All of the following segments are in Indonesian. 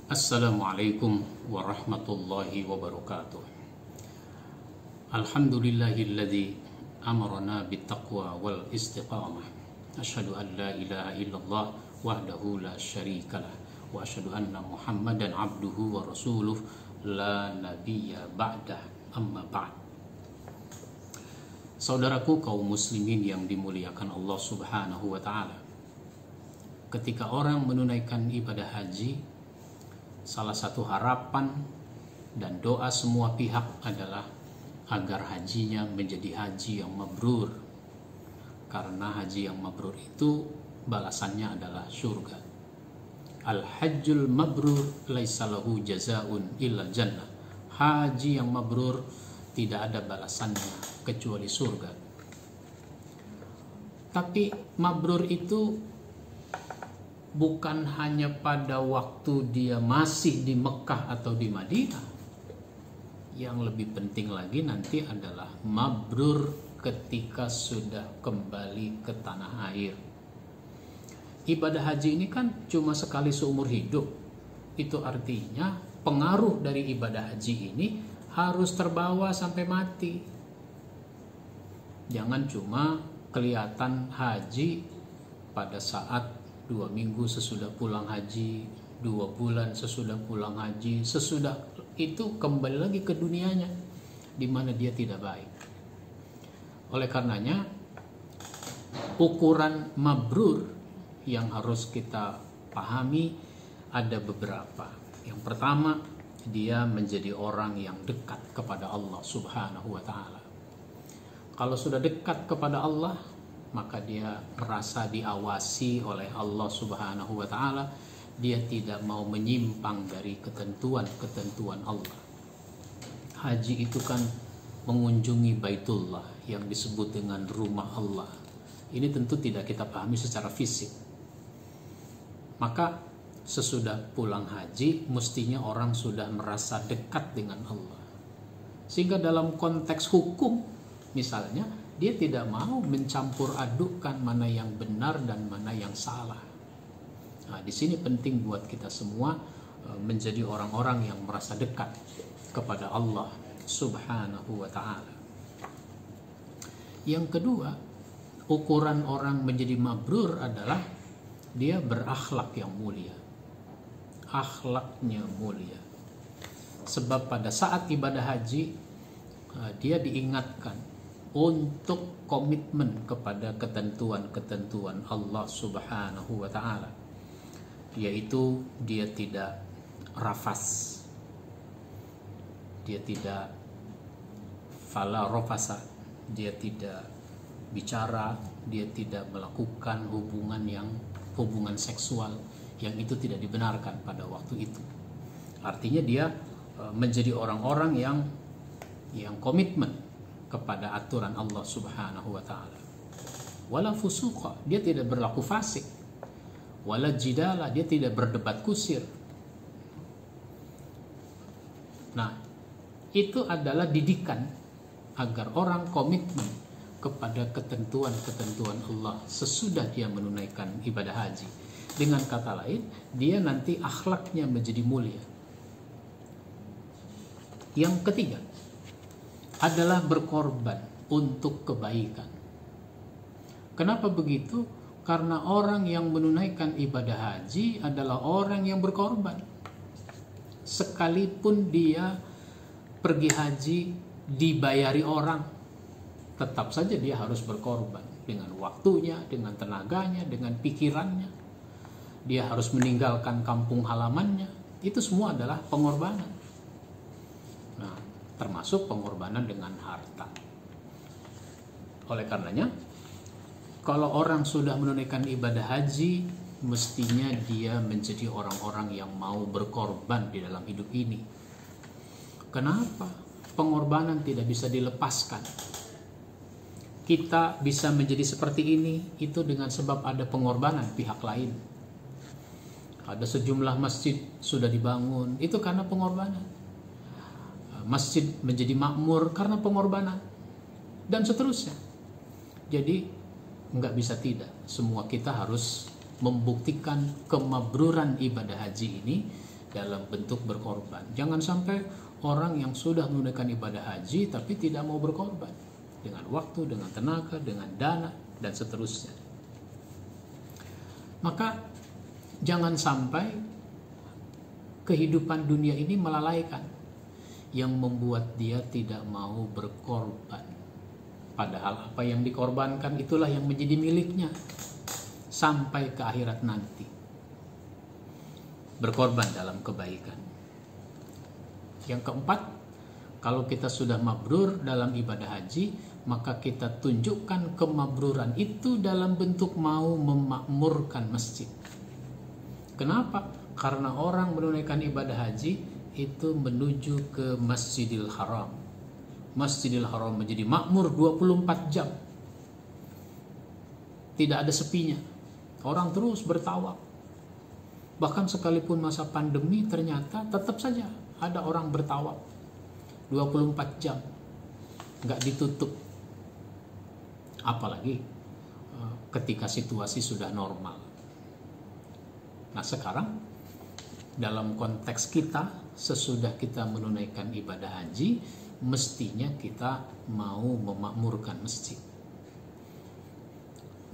Assalamualaikum warahmatullahi wabarakatuh. Alhamdulillahilladzi amarna bittaqwa wal istiqamah. Asyhadu an la ilaha illallah wahdahu la syarikalah wa asyhadu anna Muhammadan abduhu wa rasuluh la nabiyya ba'dah, amma ba'd. Saudaraku kaum muslimin yang dimuliakan Allah Subhanahu wa taala. Ketika orang menunaikan ibadah haji, salah satu harapan dan doa semua pihak adalah agar hajinya menjadi haji yang mabrur. Karena haji yang mabrur itu balasannya adalah surga. Al-hajjul mabrur laisa lahu jazaa'un illa jannah. Haji yang mabrur tidak ada balasannya kecuali surga. Tapi mabrur itu bukan hanya pada waktu dia masih di Mekah atau di Madinah. Yang lebih penting lagi nanti adalah mabrur ketika sudah kembali ke tanah air. Ibadah haji ini kan cuma sekali seumur hidup. Itu artinya pengaruh dari ibadah haji ini harus terbawa sampai mati. Jangan cuma kelihatan haji pada saat 2 minggu sesudah pulang haji, 2 bulan sesudah pulang haji, sesudah itu kembali lagi ke dunianya di mana dia tidak baik. Oleh karenanya ukuran mabrur yang harus kita pahami ada beberapa. Yang pertama, dia menjadi orang yang dekat kepada Allah Subhanahu wa taala. Kalau sudah dekat kepada Allah, maka dia merasa diawasi oleh Allah Subhanahu wa taala. Dia tidak mau menyimpang dari ketentuan-ketentuan Allah. Haji itu kan mengunjungi Baitullah yang disebut dengan rumah Allah. Ini tentu tidak kita pahami secara fisik. Maka sesudah pulang haji mestinya orang sudah merasa dekat dengan Allah. Sehingga dalam konteks hukum misalnya, dia tidak mau mencampur adukkan mana yang benar dan mana yang salah. Nah, di sini penting buat kita semua menjadi orang-orang yang merasa dekat kepada Allah Subhanahu wa taala. Yang kedua, ukuran orang menjadi mabrur adalah dia berakhlak yang mulia. Akhlaknya mulia. Sebab pada saat ibadah haji dia diingatkan untuk komitmen kepada ketentuan-ketentuan Allah Subhanahu wa taala, yaitu dia tidak rafas, dia tidak fala rafasa, dia tidak bicara, dia tidak melakukan hubungan seksual yang itu tidak dibenarkan pada waktu itu. Artinya dia menjadi orang-orang yang komitmen kepada aturan Allah Subhanahu wa taala. Wala fusuqa, dia tidak berlaku fasik. Wala jidala, dia tidak berdebat kusir. Nah, itu adalah didikan agar orang komitmen kepada ketentuan-ketentuan Allah sesudah dia menunaikan ibadah haji. Dengan kata lain, dia nanti akhlaknya menjadi mulia. Yang ketiga adalah berkorban untuk kebaikan. Kenapa begitu? Karena orang yang menunaikan ibadah haji adalah orang yang berkorban. Sekalipun dia pergi haji dibayari orang, tetap saja dia harus berkorban dengan waktunya, dengan tenaganya, dengan pikirannya. Dia harus meninggalkan kampung halamannya. Itu semua adalah pengorbanan. Nah, termasuk pengorbanan dengan harta. Oleh karenanya, kalau orang sudah menunaikan ibadah haji, mestinya dia menjadi orang-orang yang mau berkorban di dalam hidup ini. Kenapa? Pengorbanan tidak bisa dilepaskan. Kita bisa menjadi seperti ini, itu dengan sebab ada pengorbanan pihak lain. Ada sejumlah masjid sudah dibangun, itu karena pengorbanan. Masjid menjadi makmur karena pengorbanan, dan seterusnya. Jadi nggak bisa tidak, semua kita harus membuktikan kemabruran ibadah haji ini dalam bentuk berkorban. Jangan sampai orang yang sudah menunaikan ibadah haji tapi tidak mau berkorban dengan waktu, dengan tenaga, dengan dana, dan seterusnya. Maka jangan sampai kehidupan dunia ini melalaikan, yang membuat dia tidak mau berkorban. Padahal apa yang dikorbankan itulah yang menjadi miliknya sampai ke akhirat nanti. Berkorban dalam kebaikan. Yang keempat, kalau kita sudah mabrur dalam ibadah haji, maka kita tunjukkan kemabruran itu dalam bentuk mau memakmurkan masjid. Kenapa? Karena orang menunaikan ibadah haji itu menuju ke Masjidil Haram. Masjidil Haram menjadi makmur 24 jam. Tidak ada sepinya. Orang terus bertawaf. Bahkan sekalipun masa pandemi ternyata tetap saja ada orang bertawaf 24 jam. Nggak ditutup. Apalagi ketika situasi sudah normal. Nah sekarang dalam konteks kita, sesudah kita menunaikan ibadah haji, mestinya kita mau memakmurkan masjid.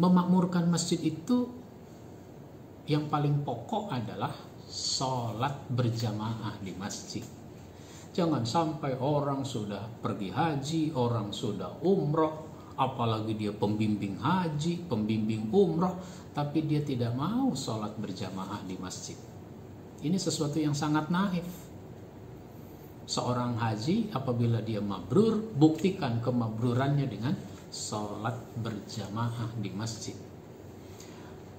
Memakmurkan masjid itu yang paling pokok adalah sholat berjamaah di masjid. Jangan sampai orang sudah pergi haji, orang sudah umroh, apalagi dia pembimbing haji, pembimbing umroh, tapi dia tidak mau sholat berjamaah di masjid. Ini sesuatu yang sangat naif. Seorang haji apabila dia mabrur, buktikan kemabrurannya dengan sholat berjamaah di masjid.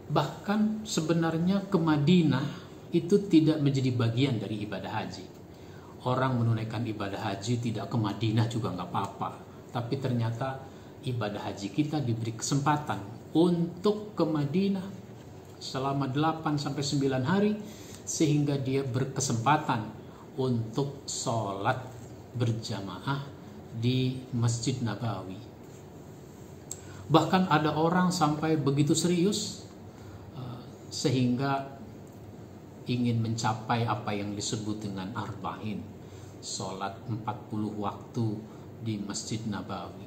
Bahkan sebenarnya ke Madinah itu tidak menjadi bagian dari ibadah haji. Orang menunaikan ibadah haji tidak ke Madinah juga nggak apa-apa. Tapi ternyata ibadah haji kita diberi kesempatan untuk ke Madinah selama 8-9 hari, sehingga dia berkesempatan untuk sholat berjamaah di Masjid Nabawi. Bahkan ada orang sampai begitu serius sehingga ingin mencapai apa yang disebut dengan arba'in, sholat 40 waktu di Masjid Nabawi.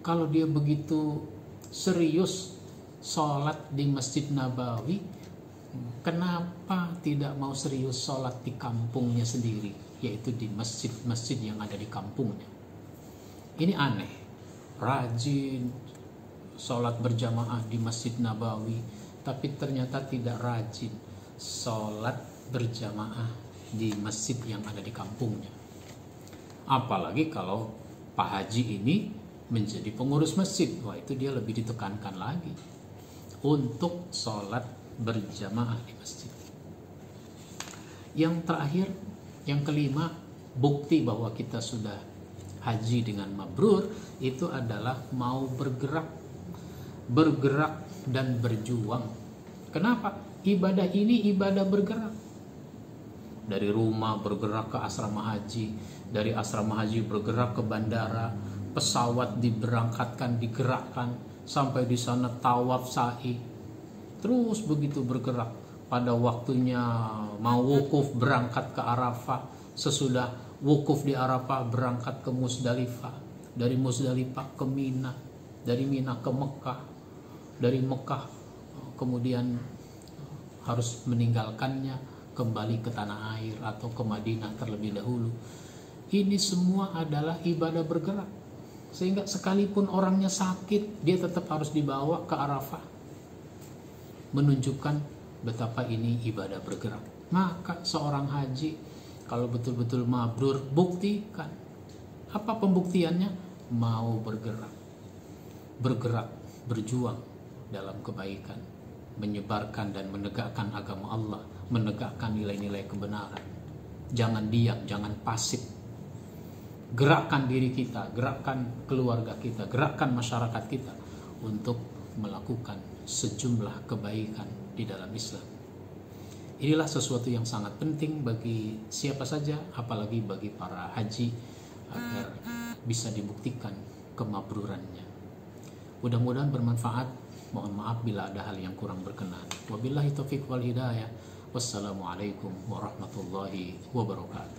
Kalau dia begitu serius sholat di Masjid Nabawi, kenapa tidak mau serius sholat di kampungnya sendiri, yaitu di masjid-masjid yang ada di kampungnya? Ini aneh. Rajin sholat berjamaah di Masjid Nabawi, tapi ternyata tidak rajin sholat berjamaah di masjid yang ada di kampungnya. Apalagi kalau Pak Haji ini menjadi pengurus masjid, wah itu dia lebih ditekankan lagi untuk sholat berjamaah di masjid. Yang terakhir, yang kelima, bukti bahwa kita sudah haji dengan mabrur itu adalah mau bergerak dan berjuang. Kenapa? Ibadah ini ibadah bergerak. Dari rumah bergerak ke asrama haji, dari asrama haji bergerak ke bandara, pesawat diberangkatkan, digerakkan sampai di sana tawaf sa'i. Terus begitu bergerak. Pada waktunya mau wukuf berangkat ke Arafah, sesudah wukuf di Arafah berangkat ke Musdalifah, dari Musdalifah ke Mina, dari Mina ke Mekah, dari Mekah kemudian harus meninggalkannya kembali ke tanah air atau ke Madinah terlebih dahulu. Ini semua adalah ibadah bergerak, sehingga sekalipun orangnya sakit dia tetap harus dibawa ke Arafah, menunjukkan betapa ini ibadah bergerak. Maka seorang haji kalau betul-betul mabrur, buktikan. Apa pembuktiannya? Mau bergerak, berjuang dalam kebaikan, menyebarkan dan menegakkan agama Allah, menegakkan nilai-nilai kebenaran. Jangan diam, jangan pasif. Gerakkan diri kita, gerakkan keluarga kita, gerakkan masyarakat kita untuk melakukan sejumlah kebaikan di dalam Islam. Inilah sesuatu yang sangat penting bagi siapa saja, apalagi bagi para haji, agar bisa dibuktikan kemabrurannya. Mudah-mudahan bermanfaat. Mohon maaf bila ada hal yang kurang berkenan. Wabillahi taufiq wal hidayah. Wassalamualaikum warahmatullahi wabarakatuh.